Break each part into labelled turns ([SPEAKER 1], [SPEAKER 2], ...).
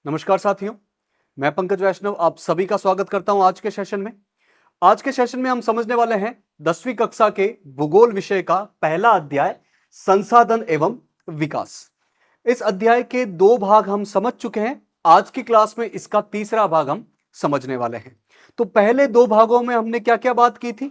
[SPEAKER 1] नमस्कार साथियों, मैं पंकज वैष्णव आप सभी का स्वागत करता हूं आज के सेशन में। आज के सेशन में हम समझने वाले हैं 10वीं कक्षा के भूगोल विषय का पहला अध्याय संसाधन एवं विकास। इस अध्याय के दो भाग हम समझ चुके हैं। आज की क्लास में इसका तीसरा भाग हम समझने वाले हैं। तो पहले दो भागों में हमने क्या क्या बात की थी।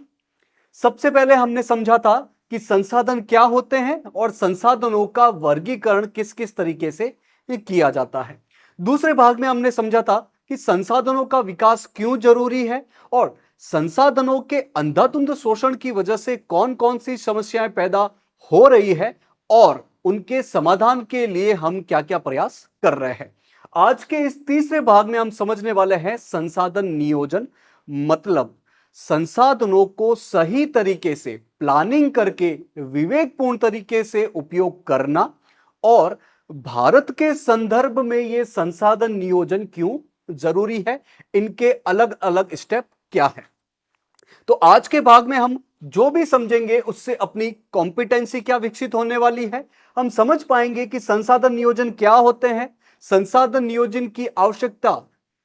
[SPEAKER 1] सबसे पहले हमने समझा था कि संसाधन क्या होते हैं और संसाधनों का वर्गीकरण किस किस तरीके से किया जाता है। दूसरे भाग में हमने समझा था कि संसाधनों का विकास क्यों जरूरी है और संसाधनों के अंधाधुंध शोषण की वजह से कौन कौन सी समस्याएं पैदा हो रही है और उनके समाधान के लिए हम क्या क्या प्रयास कर रहे हैं। आज के इस तीसरे भाग में हम समझने वाले हैं संसाधन नियोजन, मतलब संसाधनों को सही तरीके से प्लानिंग करके विवेकपूर्ण तरीके से उपयोग करना और भारत के संदर्भ में यह संसाधन नियोजन क्यों जरूरी है, इनके अलग अलग स्टेप क्या है। तो आज के भाग में हम जो भी समझेंगे उससे अपनी कॉम्पिटेंसी क्या विकसित होने वाली है। हम समझ पाएंगे कि संसाधन नियोजन क्या होते हैं, संसाधन नियोजन की आवश्यकता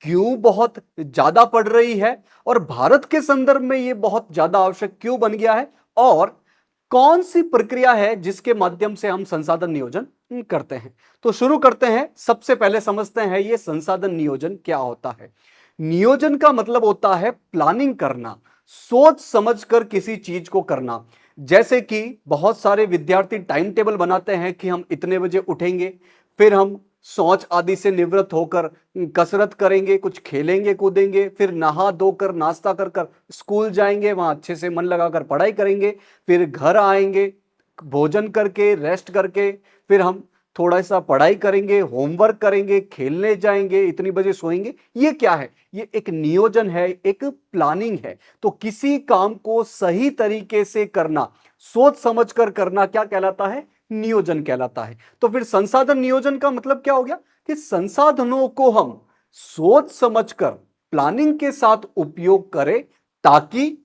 [SPEAKER 1] क्यों बहुत ज्यादा पड़ रही है और भारत के संदर्भ में यह बहुत ज्यादा आवश्यक क्यों बन गया है और कौन सी प्रक्रिया है जिसके माध्यम से हम संसाधन नियोजन करते हैं। तो शुरू करते हैं। सबसे पहले समझते हैं यह संसाधन नियोजन क्या होता है। नियोजन का मतलब होता है प्लानिंग करना, सोच समझकर किसी चीज को करना। जैसे कि बहुत सारे विद्यार्थी टाइम टेबल बनाते हैं कि हम इतने बजे उठेंगे, फिर हम शौच आदि से निवृत्त होकर कसरत करेंगे, कुछ खेलेंगे कूदेंगे, फिर नहा धोकर नाश्ता कर कर स्कूल जाएंगे, वहां अच्छे से मन लगाकर पढ़ाई करेंगे, फिर घर आएंगे, भोजन करके रेस्ट करके फिर हम थोड़ा सा पढ़ाई करेंगे, होमवर्क करेंगे, खेलने जाएंगे, इतनी बजे सोएंगे। ये क्या है? ये एक नियोजन है, एक प्लानिंग है। तो किसी काम को सही तरीके से करना, सोच समझकर करना क्या कहलाता है? नियोजन कहलाता है। तो फिर संसाधन नियोजन का मतलब क्या हो गया कि संसाधनों को हम सोच समझकर प्लानिंग के साथ उपयोग करें ताकि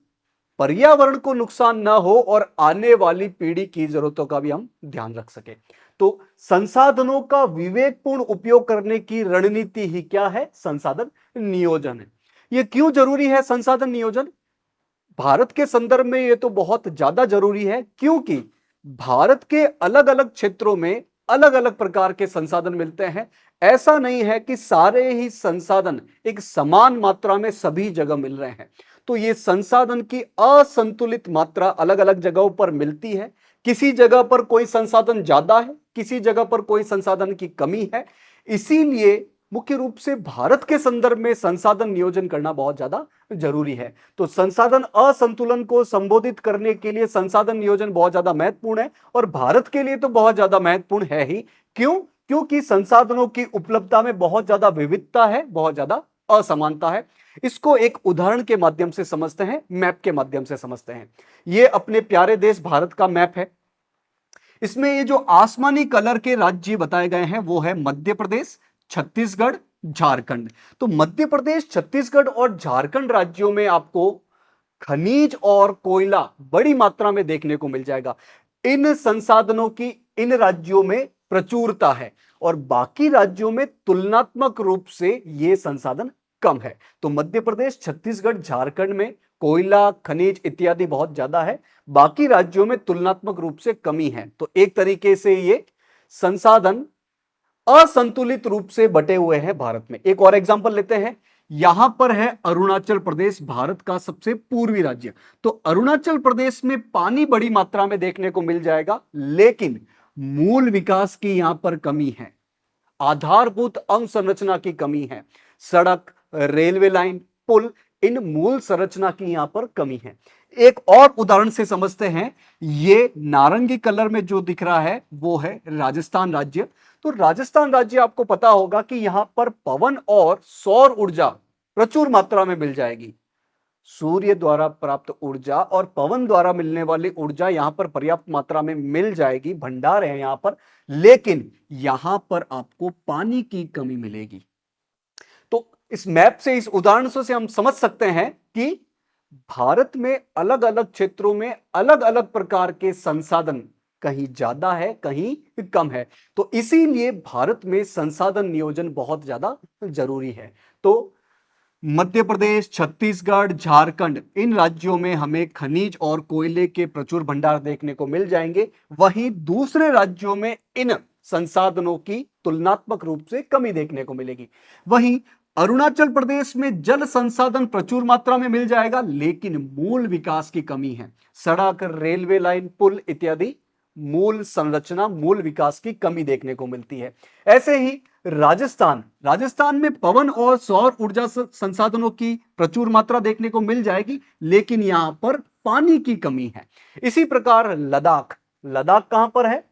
[SPEAKER 1] पर्यावरण को नुकसान ना हो और आने वाली पीढ़ी की जरूरतों का भी हम ध्यान रख सके। तो संसाधनों का विवेकपूर्ण उपयोग करने की रणनीति ही क्या है? संसाधन नियोजन है। यह क्यों जरूरी है संसाधन नियोजन? भारत के संदर्भ में यह तो बहुत ज्यादा जरूरी है क्योंकि भारत के अलग अलग क्षेत्रों में अलग अलग प्रकार के संसाधन मिलते हैं। ऐसा नहीं है कि सारे ही संसाधन एक समान मात्रा में सभी जगह मिल रहे हैं। तो ये संसाधन की असंतुलित मात्रा अलग अलग जगहों पर मिलती है। किसी जगह पर कोई संसाधन ज्यादा है, किसी जगह पर कोई संसाधन की कमी है। इसीलिए मुख्य रूप से भारत के संदर्भ में संसाधन नियोजन करना बहुत ज्यादा जरूरी है। तो संसाधन असंतुलन को संबोधित करने के लिए संसाधन नियोजन बहुत ज्यादा महत्वपूर्ण है और भारत के लिए तो बहुत ज्यादा महत्वपूर्ण है ही। क्यों? क्योंकि संसाधनों की उपलब्धता में बहुत ज्यादा विविधता है, बहुत ज्यादा असमानता है। इसको एक उदाहरण के माध्यम से समझते हैं, मैप के माध्यम से समझते हैं। यह अपने प्यारे देश भारत का मैप है। इसमें ये जो आसमानी कलर के राज्य बताए गए हैं वो है मध्य प्रदेश, छत्तीसगढ़, झारखंड। तो मध्य प्रदेश, छत्तीसगढ़ और झारखंड राज्यों में आपको खनिज और कोयला बड़ी मात्रा में देखने को मिल जाएगा। इन संसाधनों की इन राज्यों में प्रचुरता है और बाकी राज्यों में तुलनात्मक रूप से ये संसाधन कम है। तो मध्य प्रदेश, छत्तीसगढ़, झारखंड में कोयला, खनिज इत्यादि बहुत ज्यादा है, बाकी राज्यों में तुलनात्मक रूप से कमी है। तो एक तरीके से ये संसाधन असंतुलित रूप से बटे हुए हैं भारत में। एक और एग्जांपल लेते हैं। यहां पर है अरुणाचल प्रदेश, भारत का सबसे पूर्वी राज्य। तो अरुणाचल प्रदेश में पानी बड़ी मात्रा में देखने को मिल जाएगा, लेकिन मूल विकास की यहां पर कमी है, आधारभूत अवसंरचना की कमी है। सड़क, रेलवे लाइन, पुल, इन मूल संरचना की यहां पर कमी है। एक और उदाहरण से समझते हैं। ये नारंगी कलर में जो दिख रहा है वो है राजस्थान राज्य। तो राजस्थान राज्य आपको पता होगा कि यहां पर पवन और सौर ऊर्जा प्रचुर मात्रा में मिल जाएगी। सूर्य द्वारा प्राप्त ऊर्जा और पवन द्वारा मिलने वाली ऊर्जा यहां पर पर्याप्त मात्रा में मिल जाएगी, भंडार है यहां पर, लेकिन यहां पर आपको पानी की कमी मिलेगी। तो इस मैप से, इस उदाहरण से हम समझ सकते हैं कि भारत में अलग अलग क्षेत्रों में अलग अलग प्रकार के संसाधन कहीं ज्यादा है, कहीं कम है। तो इसीलिए भारत में संसाधन नियोजन बहुत ज्यादा जरूरी है। तो मध्य प्रदेश, छत्तीसगढ़, झारखंड, इन राज्यों में हमें खनिज और कोयले के प्रचुर भंडार देखने को मिल जाएंगे। वहीं दूसरे राज्यों में इन संसाधनों की तुलनात्मक रूप से कमी देखने को मिलेगी। वहीं अरुणाचल प्रदेश में जल संसाधन प्रचुर मात्रा में मिल जाएगा, लेकिन मूल विकास की कमी है। सड़क, रेलवे लाइन, पुल इत्यादि मूल संरचना, मूल विकास की कमी देखने को मिलती है। ऐसे ही राजस्थान में पवन और सौर ऊर्जा संसाधनों की प्रचुर मात्रा देखने को मिल जाएगी, लेकिन यहां पर पानी की कमी है। इसी प्रकार लद्दाख कहां पर है?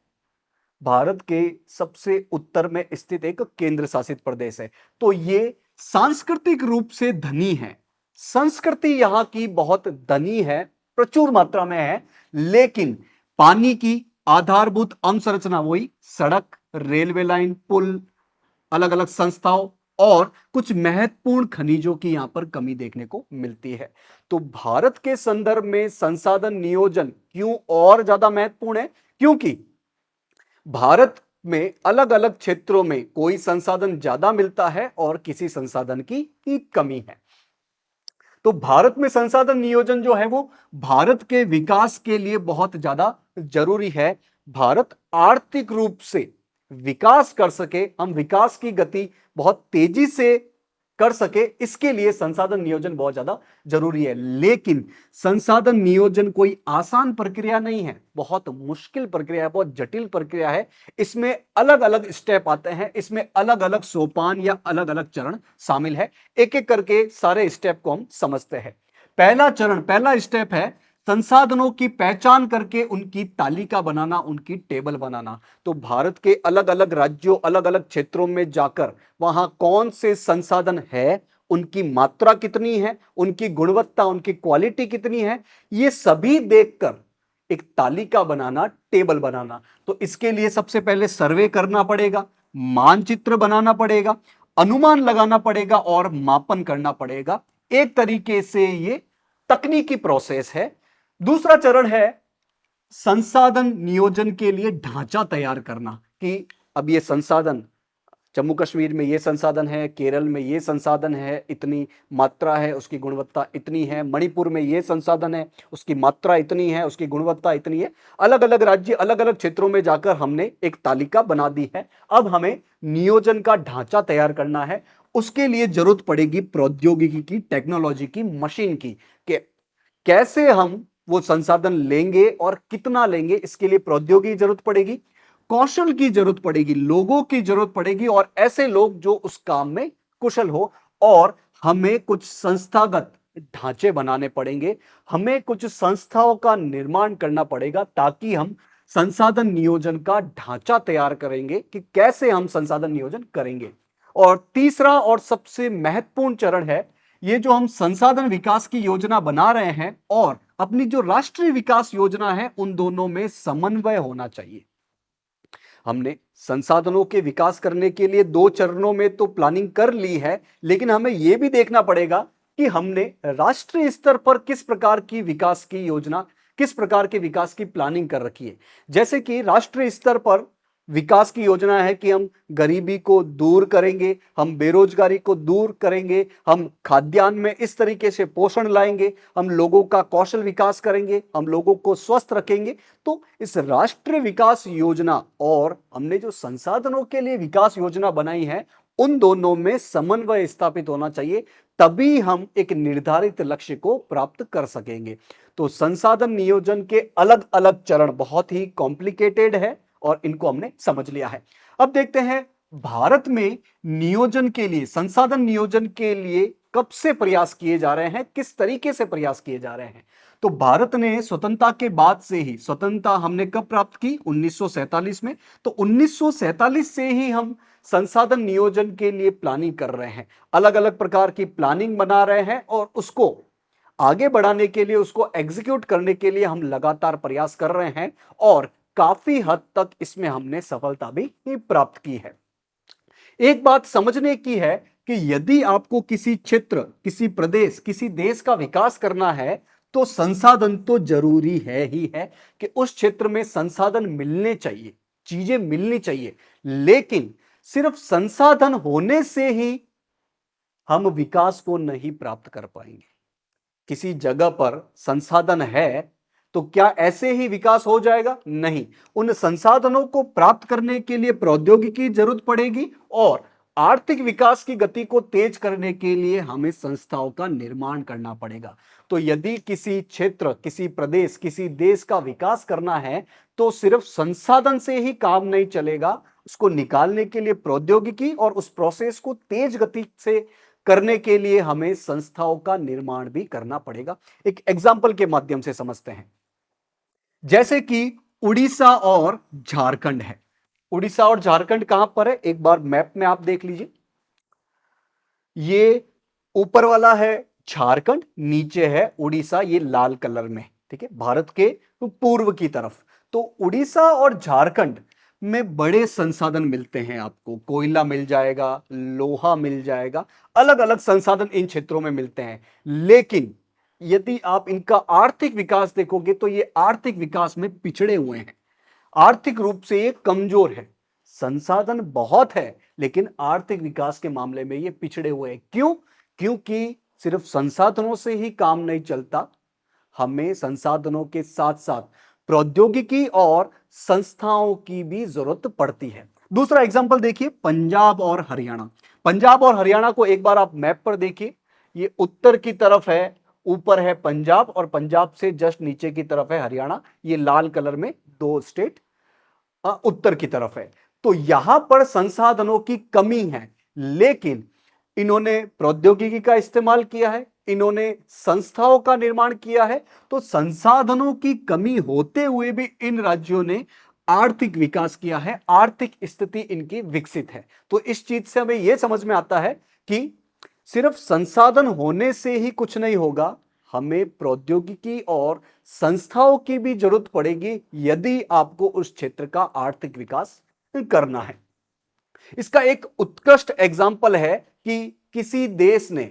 [SPEAKER 1] भारत के सबसे उत्तर में स्थित एक केंद्र शासित प्रदेश है। तो ये सांस्कृतिक रूप से धनी है, संस्कृति यहां की बहुत धनी है, प्रचुर मात्रा में है, लेकिन पानी की आधारभूत अवसंरचना, वही सड़क, रेलवे लाइन, पुल, अलग अलग संस्थाओं और कुछ महत्वपूर्ण खनिजों की यहां पर कमी देखने को मिलती है। तो भारत के संदर्भ में संसाधन नियोजन क्यों और ज्यादा महत्वपूर्ण है? क्योंकि भारत में अलग अलग क्षेत्रों में कोई संसाधन ज्यादा मिलता है और किसी संसाधन की कमी है। तो भारत में संसाधन नियोजन जो है वो भारत के विकास के लिए बहुत ज्यादा जरूरी है। भारत आर्थिक रूप से विकास कर सके, हम विकास की गति बहुत तेजी से कर सके, इसके लिए संसाधन नियोजन बहुत ज्यादा जरूरी है। लेकिन संसाधन नियोजन कोई आसान प्रक्रिया नहीं है, बहुत मुश्किल प्रक्रिया है, बहुत जटिल प्रक्रिया है। इसमें अलग अलग स्टेप आते हैं, इसमें अलग अलग सोपान या अलग अलग चरण शामिल है। एक एक करके सारे स्टेप को हम समझते हैं। पहला स्टेप है संसाधनों की पहचान करके उनकी तालिका बनाना, उनकी टेबल बनाना। तो भारत के अलग अलग राज्यों, अलग अलग क्षेत्रों में जाकर वहां कौन से संसाधन है, उनकी मात्रा कितनी है, उनकी गुणवत्ता, उनकी क्वालिटी कितनी है, ये सभी देखकर एक तालिका बनाना, टेबल बनाना। तो इसके लिए सबसे पहले सर्वे करना पड़ेगा, मानचित्र बनाना पड़ेगा, अनुमान लगाना पड़ेगा और मापन करना पड़ेगा। एक तरीके से ये तकनीकी प्रोसेस है। दूसरा चरण है संसाधन नियोजन के लिए ढांचा तैयार करना, कि अब ये संसाधन जम्मू कश्मीर में ये संसाधन है, केरल में ये संसाधन है, इतनी मात्रा है, उसकी गुणवत्ता इतनी है, मणिपुर में ये संसाधन है, उसकी मात्रा इतनी है, उसकी गुणवत्ता इतनी है। अलग अलग राज्य, अलग अलग क्षेत्रों में जाकर हमने एक तालिका बना दी है। अब हमें नियोजन का ढांचा तैयार करना है। उसके लिए जरूरत पड़ेगी प्रौद्योगिकी की, टेक्नोलॉजी की, मशीन की, कि कैसे हम वो संसाधन लेंगे और कितना लेंगे। इसके लिए प्रौद्योगिकी की जरूरत पड़ेगी, कौशल की जरूरत पड़ेगी, लोगों की जरूरत पड़ेगी, और ऐसे लोग जो उस काम में कुशल हो। और हमें कुछ संस्थागत ढांचे बनाने पड़ेंगे, हमें कुछ संस्थाओं का निर्माण करना पड़ेगा, ताकि हम संसाधन नियोजन का ढांचा तैयार करेंगे कि कैसे हम संसाधन नियोजन करेंगे। और तीसरा और सबसे महत्वपूर्ण चरण है, ये जो हम संसाधन विकास की योजना बना रहे हैं और अपनी जो राष्ट्रीय विकास योजना है, उन दोनों में समन्वय होना चाहिए। हमने संसाधनों के विकास करने के लिए 2 चरणों में तो प्लानिंग कर ली है, लेकिन हमें यह भी देखना पड़ेगा कि हमने राष्ट्रीय स्तर पर किस प्रकार की विकास की योजना, किस प्रकार के विकास की प्लानिंग कर रखी है। जैसे कि राष्ट्रीय स्तर पर विकास की योजना है कि हम गरीबी को दूर करेंगे, हम बेरोजगारी को दूर करेंगे, हम खाद्यान्न में इस तरीके से पोषण लाएंगे, हम लोगों का कौशल विकास करेंगे, हम लोगों को स्वस्थ रखेंगे। तो इस राष्ट्रीय विकास योजना और हमने जो संसाधनों के लिए विकास योजना बनाई है, उन दोनों में समन्वय स्थापित होना चाहिए, तभी हम एक निर्धारित लक्ष्य को प्राप्त कर सकेंगे। तो संसाधन नियोजन के अलग अलग चरण बहुत ही कॉम्प्लिकेटेड है और इनको हमने समझ लिया है। अब देखते हैं भारत में नियोजन के लिए, संसाधन नियोजन के लिए कब से प्रयास किए जा रहे हैं, किस तरीके से प्रयास किए जा रहे हैं। तो भारत ने स्वतंत्रता के बाद से ही, स्वतंत्रता हमने कब प्राप्त की? 1947 में। तो 1947 से ही हम संसाधन नियोजन के लिए प्लानिंग कर रहे हैं, अलग अलग प्रकार की प्लानिंग बना रहे हैं और उसको आगे बढ़ाने के लिए, उसको एग्जीक्यूट करने के लिए हम लगातार प्रयास कर रहे हैं और काफी हद तक इसमें हमने सफलता भी प्राप्त की है। एक बात समझने की है कि यदि आपको किसी क्षेत्र, किसी प्रदेश, किसी देश का विकास करना है, तो संसाधन तो जरूरी है ही है कि उस क्षेत्र में संसाधन मिलने चाहिए, चीजें मिलनी चाहिए, लेकिन सिर्फ संसाधन होने से ही हम विकास को नहीं प्राप्त कर पाएंगे। किसी जगह पर संसाधन है तो क्या ऐसे ही विकास हो जाएगा? नहीं, उन संसाधनों को प्राप्त करने के लिए प्रौद्योगिकी की जरूरत पड़ेगी और आर्थिक विकास की गति को तेज करने के लिए हमें संस्थाओं का निर्माण करना पड़ेगा। तो यदि किसी क्षेत्र, किसी प्रदेश, किसी देश का विकास करना है तो सिर्फ संसाधन से ही काम नहीं चलेगा, उसको निकालने के लिए प्रौद्योगिकी और उस प्रोसेस को तेज गति से करने के लिए हमें संस्थाओं का निर्माण भी करना पड़ेगा। एक एग्जाम्पल के माध्यम से समझते हैं, जैसे कि उड़ीसा और झारखंड है। उड़ीसा और झारखंड कहां पर है? एक बार मैप में आप देख लीजिए। ये ऊपर वाला है झारखंड, नीचे है उड़ीसा, ये लाल कलर में, ठीक है, भारत के पूर्व की तरफ। तो उड़ीसा और झारखंड में बड़े संसाधन मिलते हैं आपको, कोयला मिल जाएगा, लोहा मिल जाएगा, अलग अलग संसाधन इन क्षेत्रों में मिलते हैं। लेकिन यदि आप इनका आर्थिक विकास देखोगे तो ये आर्थिक विकास में पिछड़े हुए हैं, आर्थिक रूप से ये कमजोर है। संसाधन बहुत है लेकिन आर्थिक विकास के मामले में ये पिछड़े हुए हैं। क्यों? क्योंकि सिर्फ संसाधनों से ही काम नहीं चलता, हमें संसाधनों के साथ साथ प्रौद्योगिकी और संस्थाओं की भी जरूरत पड़ती है। दूसरा एग्जांपल देखिए, पंजाब और हरियाणा। पंजाब और हरियाणा को एक बार आप मैप पर देखिए, ये उत्तर की तरफ है, ऊपर है पंजाब और पंजाब से जस्ट नीचे की तरफ है हरियाणा। ये लाल कलर में दो स्टेट उत्तर की तरफ है। तो यहां पर संसाधनों की कमी है, लेकिन इन्होंने प्रौद्योगिकी का इस्तेमाल किया है, इन्होंने संस्थाओं का निर्माण किया है। तो संसाधनों की कमी होते हुए भी इन राज्यों ने आर्थिक विकास किया है, आर्थिक स्थिति इनकी विकसित है। तो इस चीज से हमें यह समझ में आता है कि सिर्फ संसाधन होने से ही कुछ नहीं होगा, हमें प्रौद्योगिकी और संस्थाओं की भी जरूरत पड़ेगी यदि आपको उस क्षेत्र का आर्थिक विकास करना है। इसका एक उत्कृष्ट एग्जाम्पल है कि किसी देश ने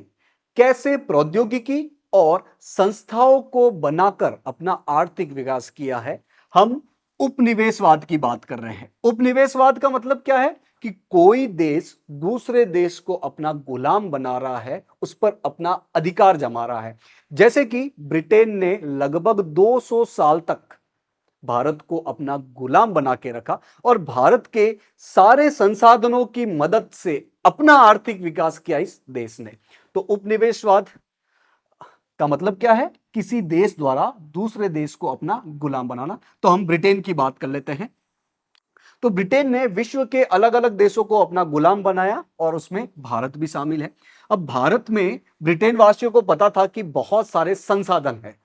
[SPEAKER 1] कैसे प्रौद्योगिकी और संस्थाओं को बनाकर अपना आर्थिक विकास किया है। हम उपनिवेशवाद की बात कर रहे हैं। उपनिवेशवाद का मतलब क्या है कि कोई देश दूसरे देश को अपना गुलाम बना रहा है, उस पर अपना अधिकार जमा रहा है। जैसे कि ब्रिटेन ने लगभग 200 साल तक भारत को अपना गुलाम बना के रखा और भारत के सारे संसाधनों की मदद से अपना आर्थिक विकास किया इस देश ने। तो उपनिवेशवाद का मतलब क्या है? किसी देश द्वारा दूसरे देश को अपना गुलाम बनाना। तो हम ब्रिटेन की बात कर लेते हैं। तो ब्रिटेन ने विश्व के अलग अलग देशों को अपना गुलाम बनाया और उसमें भारत भी शामिल है। अब भारत में ब्रिटेन वासियों को पता था कि बहुत सारे संसाधन है,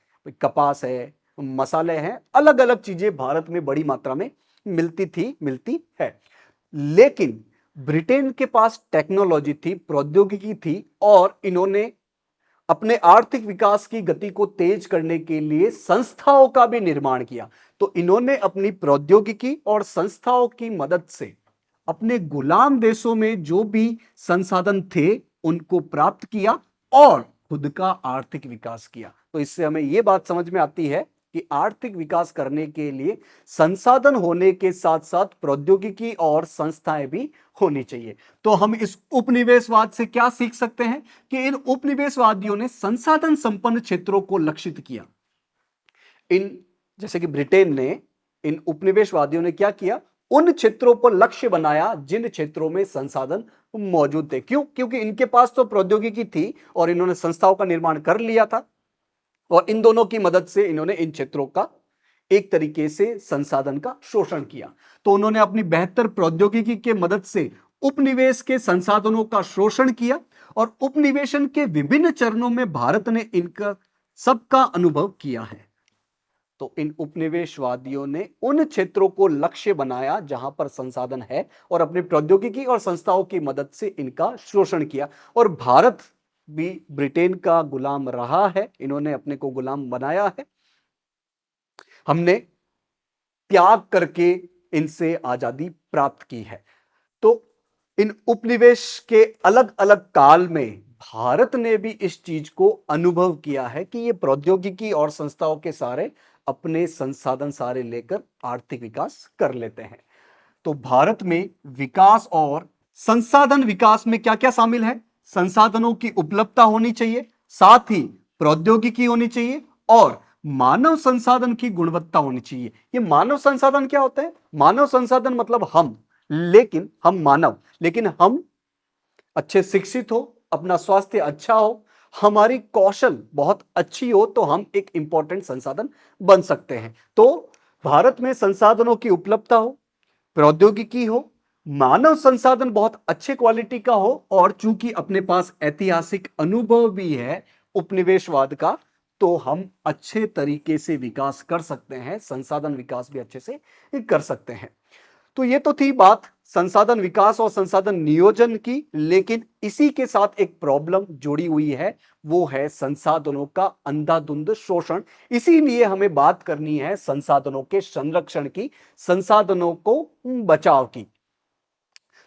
[SPEAKER 1] कपास है, मसाले हैं, अलग अलग चीजें भारत में बड़ी मात्रा में मिलती थी, मिलती है। लेकिन ब्रिटेन के पास टेक्नोलॉजी थी, प्रौद्योगिकी थी और इन्होंने अपने आर्थिक विकास की गति को तेज करने के लिए संस्थाओं का भी निर्माण किया। तो इन्होंने अपनी प्रौद्योगिकी और संस्थाओं की मदद से अपने गुलाम देशों में जो भी संसाधन थे उनको प्राप्त किया और खुद का आर्थिक विकास किया। तो इससे हमें यह बात समझ में आती है कि आर्थिक विकास करने के लिए संसाधन होने के साथ साथ प्रौद्योगिकी और संस्थाएं भी होनी चाहिए। तो हम इस उपनिवेशवाद से क्या सीख सकते हैं कि इन उपनिवेशवादियों ने संसाधन संपन्न क्षेत्रों को लक्षित किया। जैसे कि ब्रिटेन ने, इन उपनिवेशवादियों ने क्या किया? उन क्षेत्रों पर लक्ष्य बनाया जिन क्षेत्रों में संसाधन मौजूद थे। क्यों? क्योंकि इनके पास तो प्रौद्योगिकी थी और इन्होंने संस्थाओं का निर्माण कर लिया था और इन दोनों की मदद से इन्होंने इन क्षेत्रों का एक तरीके से संसाधन का शोषण किया। तो उन्होंने अपनी बेहतर प्रौद्योगिकी के मदद से उपनिवेश के संसाधनों का शोषण किया और उपनिवेशन के विभिन्न चरणों में भारत ने इनका सबका अनुभव किया है। तो इन उपनिवेशवादियों ने उन क्षेत्रों को लक्ष्य बनाया जहां पर संसाधन है और अपनी प्रौद्योगिकी और संस्थाओं की मदद से इनका शोषण किया। और भारत भी ब्रिटेन का गुलाम रहा है, इन्होंने अपने को गुलाम बनाया है। हमने त्याग करके इनसे आजादी प्राप्त की है। तो इन उपनिवेश के अलग अलग काल में भारत ने भी इस चीज को अनुभव किया है कि ये प्रौद्योगिकी और संस्थाओं के सारे अपने संसाधन सारे लेकर आर्थिक विकास कर लेते हैं। तो भारत में विकास और संसाधन विकास में क्या क्या शामिल है? संसाधनों की उपलब्धता होनी चाहिए, साथ ही प्रौद्योगिकी होनी चाहिए और मानव संसाधन की गुणवत्ता होनी चाहिए। ये मानव संसाधन क्या होते हैं? मानव संसाधन मतलब हम मानव, लेकिन हम अच्छे शिक्षित हो, अपना स्वास्थ्य अच्छा हो, हमारी कौशल बहुत अच्छी हो तो हम एक इंपॉर्टेंट संसाधन बन सकते हैं। तो भारत में संसाधनों की उपलब्धता हो, प्रौद्योगिकी हो, मानव संसाधन बहुत अच्छे क्वालिटी का हो और चूंकि अपने पास ऐतिहासिक अनुभव भी है उपनिवेशवाद का, तो हम अच्छे तरीके से विकास कर सकते हैं, संसाधन विकास भी अच्छे से कर सकते हैं। तो ये तो थी बात संसाधन विकास और संसाधन नियोजन की, लेकिन इसी के साथ एक प्रॉब्लम जुड़ी हुई है, वो है संसाधनों का अंधाधुंध शोषण। इसीलिए हमें बात करनी है संसाधनों के संरक्षण की, संसाधनों को बचाव की।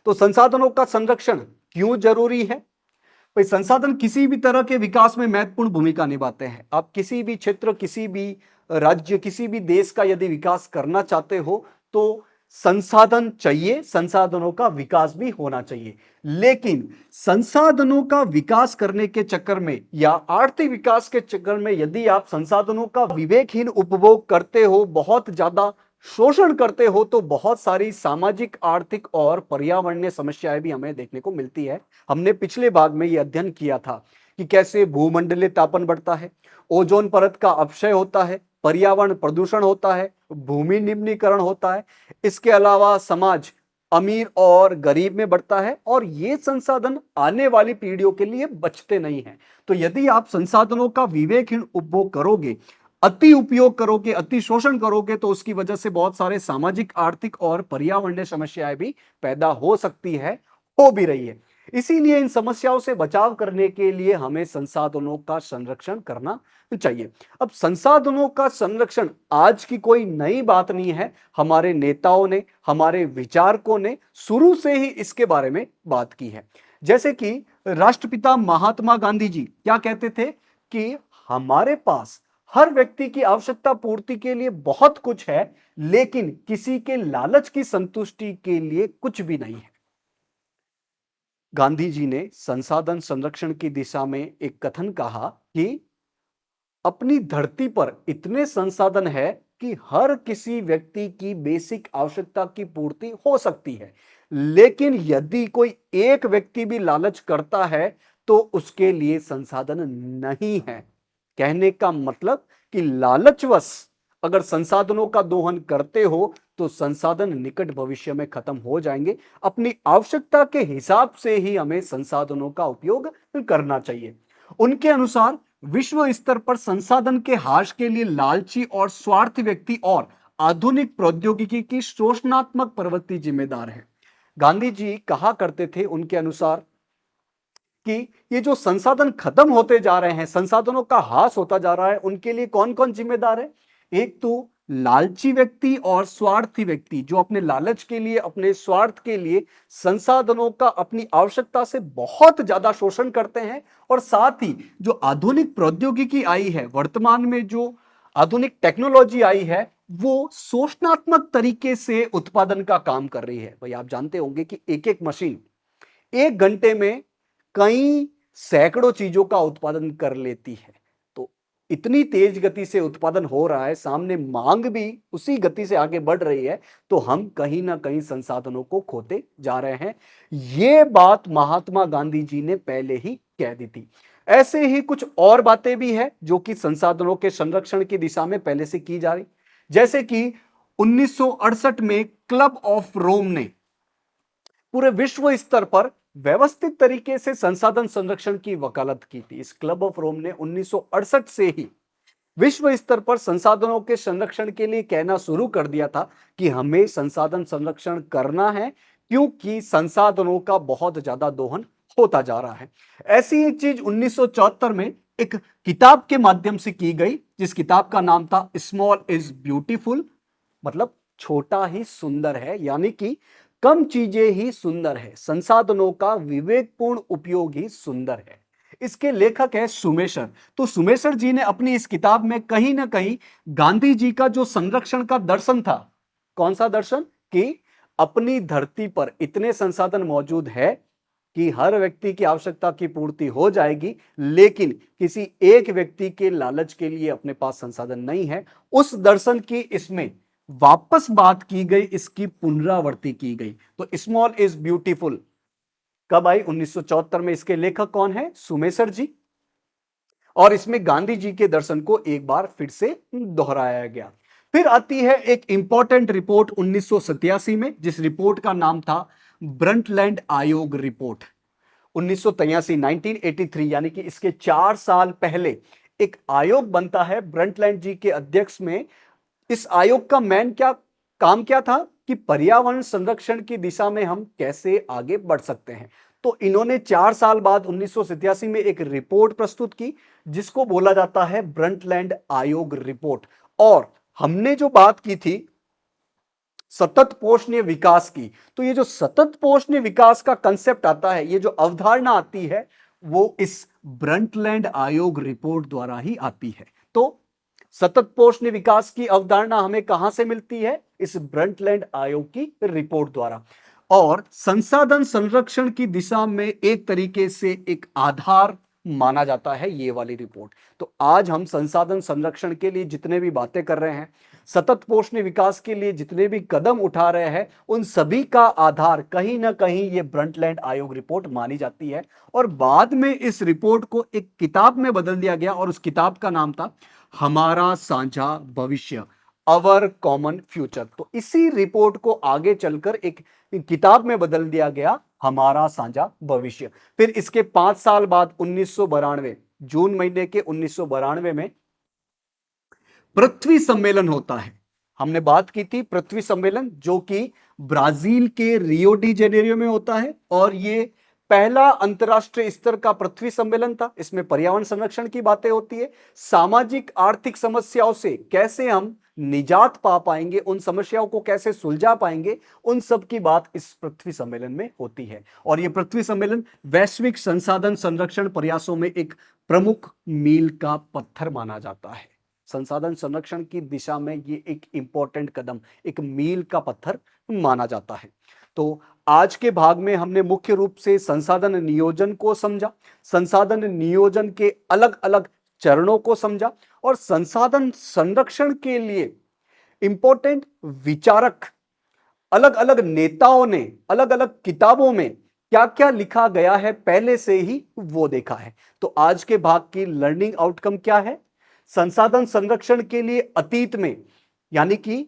[SPEAKER 1] तो संसाधनों का संरक्षण क्यों जरूरी है? भाई, संसाधन किसी भी तरह के विकास में महत्वपूर्ण भूमिका निभाते हैं। आप किसी भी क्षेत्र, किसी भी राज्य, किसी भी देश का यदि विकास करना चाहते हो तो संसाधन चाहिए, संसाधनों का विकास भी होना चाहिए। लेकिन संसाधनों का विकास करने के चक्कर में या आर्थिक विकास के चक्कर में यदि आप संसाधनों का विवेकहीन उपभोग करते हो, बहुत ज्यादा शोषण करते हो, तो बहुत सारी सामाजिक, आर्थिक और पर्यावरणीय समस्याएं भी हमें देखने को मिलती है। हमने पिछले भाग में यह अध्ययन किया था कि कैसे भूमंडलीय तापन बढ़ता है, ओजोन परत का अपक्षय होता है, पर्यावरण प्रदूषण होता है, भूमि निम्नीकरण होता है। इसके अलावा समाज अमीर और गरीब में बढ़ता है और ये संसाधन आने वाली पीढ़ियों के लिए बचते नहीं हैं। तो यदि आप संसाधनों का विवेकहीन उपभोग करोगे, अति उपयोग करोगे, अति शोषण करोगे, तो उसकी वजह से बहुत सारे सामाजिक, आर्थिक और पर्यावरणीय समस्याएं भी पैदा हो सकती है, हो भी रही है। इसीलिए इन समस्याओं से बचाव करने के लिए हमें संसाधनों का संरक्षण करना चाहिए। अब संसाधनों का संरक्षण आज की कोई नई बात नहीं है। हमारे नेताओं ने, हमारे विचारकों ने शुरू से ही इसके बारे में बात की है। जैसे कि राष्ट्रपिता महात्मा गांधी जी क्या कहते थे कि हमारे पास हर व्यक्ति की आवश्यकता पूर्ति के लिए बहुत कुछ है, लेकिन किसी के लालच की संतुष्टि के लिए कुछ भी नहीं है। गांधी जी ने संसाधन संरक्षण की दिशा में एक कथन कहा कि अपनी धरती पर इतने संसाधन है कि हर किसी व्यक्ति की बेसिक आवश्यकता की पूर्ति हो सकती है, लेकिन यदि कोई एक व्यक्ति भी लालच करता है तो उसके लिए संसाधन नहीं है। कहने का मतलब कि लालचवश अगर संसाधनों का दोहन करते हो तो संसाधन निकट भविष्य में खत्म हो जाएंगे। अपनी आवश्यकता के हिसाब से ही हमें संसाधनों का उपयोग करना चाहिए। उनके अनुसार विश्व स्तर पर संसाधन के ह्रास के लिए लालची और स्वार्थी व्यक्ति और आधुनिक प्रौद्योगिकी की शोषणात्मक प्रवृत्ति जिम्मेदार है। गांधी जी कहा करते थे उनके अनुसार कि ये जो संसाधन खत्म होते जा रहे हैं, संसाधनों का ह्रास होता जा रहा है, उनके लिए कौन कौन जिम्मेदार है? एक तो लालची व्यक्ति और स्वार्थी व्यक्ति, जो अपने लालच के लिए, अपने स्वार्थ के लिए संसाधनों का अपनी आवश्यकता से बहुत ज्यादा शोषण करते हैं। और साथ ही जो आधुनिक प्रौद्योगिकी आई है, वर्तमान में जो आधुनिक टेक्नोलॉजी आई है, वो शोषणात्मक तरीके से उत्पादन का काम कर रही है। भाई, आप जानते होंगे कि एक एक मशीन 1 घंटे में कई सैकड़ों चीजों का उत्पादन कर लेती है। तो इतनी तेज गति से उत्पादन हो रहा है, सामने मांग भी उसी गति से आगे बढ़ रही है, तो हम कहीं ना कहीं संसाधनों को खोते जा रहे हैं। ये बात महात्मा गांधी जी ने पहले ही कह दी थी। ऐसे ही कुछ और बातें भी है जो कि संसाधनों के संरक्षण की दिशा में पहले से की जा रही। जैसे कि 1968 में क्लब ऑफ रोम ने पूरे विश्व स्तर पर व्यवस्थित तरीके से संसाधन संरक्षण की वकालत की थी। इस क्लब ऑफ रोम ने 1968 से ही विश्व स्तर पर संसाधनों के संरक्षण के लिए कहना शुरू कर दिया था कि हमें संसाधन संरक्षण करना है, क्योंकि संसाधनों का बहुत ज्यादा दोहन होता जा रहा है। ऐसी एक चीज 1974 में एक किताब के माध्यम से की गई, जिस किताब का नाम था स्मॉल इज ब्यूटीफुल, मतलब छोटा ही सुंदर है, यानी कि कम चीजें ही सुंदर है, संसाधनों का विवेकपूर्ण उपयोग ही सुंदर है। इसके लेखक है सुमेशर। तो सुमेशर जी ने अपनी इस किताब में कहीं ना कहीं गांधी जी का जो संरक्षण का दर्शन था, कौन सा दर्शन, कि अपनी धरती पर इतने संसाधन मौजूद है कि हर व्यक्ति की आवश्यकता की पूर्ति हो जाएगी, लेकिन किसी एक व्यक्ति के लालच के लिए अपने पास संसाधन नहीं है, उस दर्शन की इसमें वापस बात की गई, इसकी पुनरावृत्ति की गई। तो स्मॉल इज ब्यूटीफुल कब आई? 1974 में। इसके लेखक कौन है? सुमेशर जी। और इसमें गांधी जी के दर्शन को एक बार फिर से दोहराया गया। फिर आती है एक इंपॉर्टेंट रिपोर्ट 1987 में, जिस रिपोर्ट का नाम था ब्रंटलैंड आयोग रिपोर्ट। 1983 1983, यानी कि इसके 4 साल पहले एक आयोग बनता है ब्रंटलैंड जी के अध्यक्ष में। इस आयोग का मेन काम क्या था कि पर्यावरण संरक्षण की दिशा में हम कैसे आगे बढ़ सकते हैं। तो इन्होंने 4 साल बाद 1987 में एक रिपोर्ट प्रस्तुत की, जिसको बोला जाता है ब्रंटलैंड आयोग रिपोर्ट। और हमने जो बात की थी सतत पोषणीय विकास की, तो ये जो सतत पोषणीय विकास का कंसेप्ट आता है, ये जो अवधारणा आती है, वो इस ब्रंटलैंड आयोग रिपोर्ट द्वारा ही आती है। तो सतत पोषणीय विकास की अवधारणा हमें कहां से मिलती है? इस ब्रंटलैंड आयोग की रिपोर्ट द्वारा। और संसाधन संरक्षण की दिशा में एक तरीके से एक आधार माना जाता है ये वाली रिपोर्ट। तो आज हम संसाधन संरक्षण के लिए जितने भी बातें कर रहे हैं, सतत पोषणीय विकास के लिए जितने भी कदम उठा रहे हैं, उन सभी का आधार कहीं ना कहीं ये ब्रंटलैंड आयोग रिपोर्ट मानी जाती है। और बाद में इस रिपोर्ट को एक किताब में बदल दिया गया, और उस किताब का नाम था हमारा साझा भविष्य, अवर कॉमन फ्यूचर। तो इसी रिपोर्ट को आगे चलकर एक किताब में बदल दिया गया, हमारा साझा भविष्य। फिर इसके 5 साल बाद 1992 जून महीने के 1992 में पृथ्वी सम्मेलन होता है। हमने बात की थी पृथ्वी सम्मेलन, जो कि ब्राजील के रियो डी जेनेरियो में होता है, और ये पहला अंतरराष्ट्रीय स्तर का पृथ्वी सम्मेलन था। इसमें पर्यावरण संरक्षण की बातें होती है, सामाजिक आर्थिक समस्याओं से कैसे हम निजात पा पाएंगे, उन समस्याओं को कैसे सुलझा पाएंगे, उन सब की बात इस पृथ्वी सम्मेलन में होती है। और यह पृथ्वी सम्मेलन वैश्विक संसाधन संरक्षण प्रयासों में एक प्रमुख मील का पत्थर माना जाता है। संसाधन संरक्षण की दिशा में ये एक इंपॉर्टेंट कदम, एक मील का पत्थर माना जाता है। तो आज के भाग में हमने मुख्य रूप से संसाधन नियोजन को समझा, संसाधन नियोजन के अलग अलग चरणों को समझा, और संसाधन संरक्षण के लिए इंपॉर्टेंट विचारक, अलग अलग नेताओं ने अलग अलग किताबों में क्या क्या लिखा गया है पहले से ही वो देखा है। तो आज के भाग की लर्निंग आउटकम क्या है? संसाधन संरक्षण के लिए अतीत में, यानी कि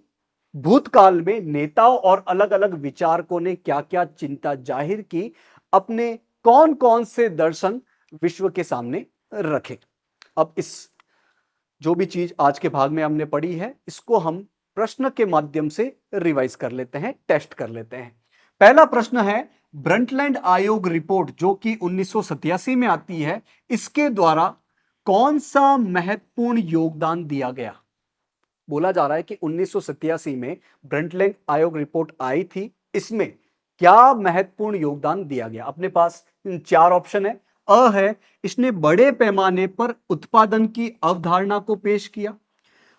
[SPEAKER 1] भूतकाल में, नेताओं और अलग अलग विचारकों ने क्या क्या चिंता जाहिर की, अपने कौन कौन से दर्शन विश्व के सामने रखे। अब इस जो भी चीज आज के भाग में हमने पढ़ी है, इसको हम प्रश्न के माध्यम से रिवाइज कर लेते हैं, टेस्ट कर लेते हैं। पहला प्रश्न है, ब्रंटलैंड आयोग रिपोर्ट जो कि 1987 में आती है, इसके द्वारा कौन सा महत्वपूर्ण योगदान दिया गया? बोला जा रहा है कि 1987 में ब्रंटलैंड आयोग रिपोर्ट आई थी, इसमें क्या महत्वपूर्ण योगदान दिया गया? अपने पास 4 ऑप्शन है। अ है, इसने बड़े पैमाने पर उत्पादन की अवधारणा को पेश किया।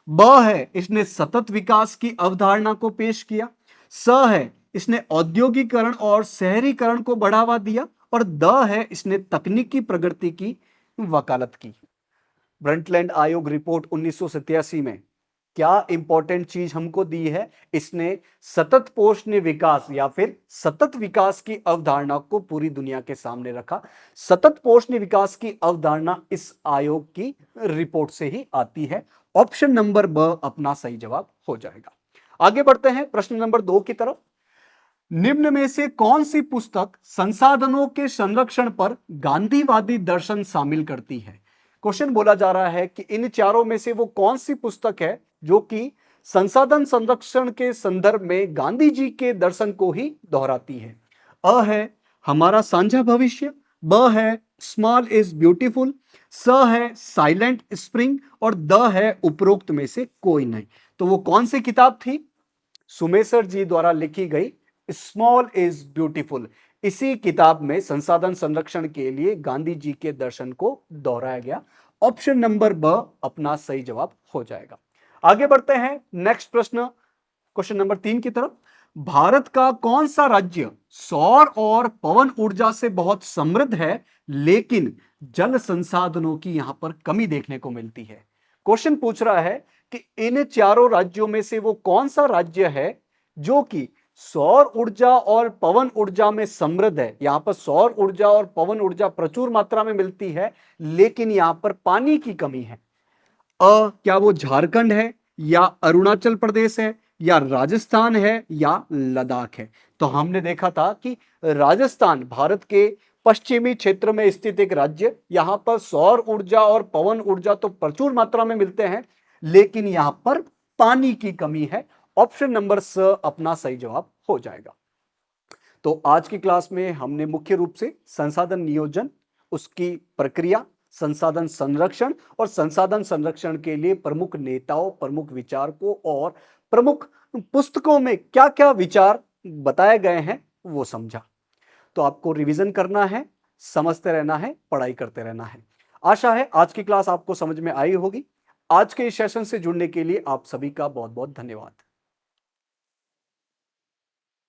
[SPEAKER 1] ब है, इसने सतत विकास की अवधारणा को पेश किया। स है, इसने औद्योगिकरण और शहरीकरण को बढ़ावा दिया। और द है, इसने तकनीकी प्रगति की वकालत की। ब्रंटलैंड आयोग रिपोर्ट 1987 में क्या इंपॉर्टेंट चीज हमको दी है? इसने सतत पोषणीय विकास या फिर सतत विकास की अवधारणा को पूरी दुनिया के सामने रखा। सतत पोषणीय विकास की अवधारणा इस आयोग की रिपोर्ट से ही आती है। ऑप्शन नंबर ब अपना सही जवाब हो जाएगा। आगे बढ़ते हैं प्रश्न नंबर 2 की तरफ। निम्न में से कौन सी पुस्तक संसाधनों के संरक्षण पर गांधीवादी दर्शन शामिल करती है? क्वेश्चन बोला जा रहा है कि इन चारों में से वो कौन सी पुस्तक है जो कि संसाधन संरक्षण के संदर्भ में गांधी जी के दर्शन को ही दोहराती है। अ है हमारा साझा भविष्य, ब है स्मॉल इज ब्यूटीफुल, स है साइलेंट स्प्रिंग, और द है उपरोक्त में से कोई नहीं। तो वो कौन सी किताब थी? सुमेशर जी द्वारा लिखी गई स्मॉल इज ब्यूटीफुल। इसी किताब में संसाधन संरक्षण के लिए गांधी जी के दर्शन को दोहराया गया। ऑप्शन नंबर ब अपना सही जवाब हो जाएगा। आगे बढ़ते हैं नेक्स्ट प्रश्न, क्वेश्चन नंबर 3 की तरफ। भारत का कौन सा राज्य सौर और पवन ऊर्जा से बहुत समृद्ध है, लेकिन जल संसाधनों की यहां पर कमी देखने को मिलती है? क्वेश्चन पूछ रहा है कि इन चारों राज्यों में से वो कौन सा राज्य है जो कि सौर ऊर्जा और पवन ऊर्जा में समृद्ध है। यहां पर सौर ऊर्जा और पवन ऊर्जा प्रचुर मात्रा में मिलती है, लेकिन यहां पर पानी की कमी है। क्या वो झारखंड है, या अरुणाचल प्रदेश है, या राजस्थान है, या लद्दाख है? तो हमने देखा था कि राजस्थान भारत के पश्चिमी क्षेत्र में स्थित एक राज्य, यहां पर सौर ऊर्जा और पवन ऊर्जा तो प्रचुर मात्रा में मिलते हैं, लेकिन यहां पर पानी की कमी है। ऑप्शन नंबर स अपना सही जवाब हो जाएगा। तो आज की क्लास में हमने मुख्य रूप से संसाधन नियोजन, उसकी प्रक्रिया, संसाधन संरक्षण और संसाधन संरक्षण के लिए प्रमुख नेताओं, प्रमुख विचारकों और प्रमुख पुस्तकों में क्या क्या विचार बताए गए हैं वो समझा। तो आपको रिवीजन करना है, समझते रहना है, पढ़ाई करते रहना है। आशा है आज की क्लास आपको समझ में आई होगी। आज के इस सेशन से जुड़ने के लिए आप सभी का बहुत बहुत धन्यवाद।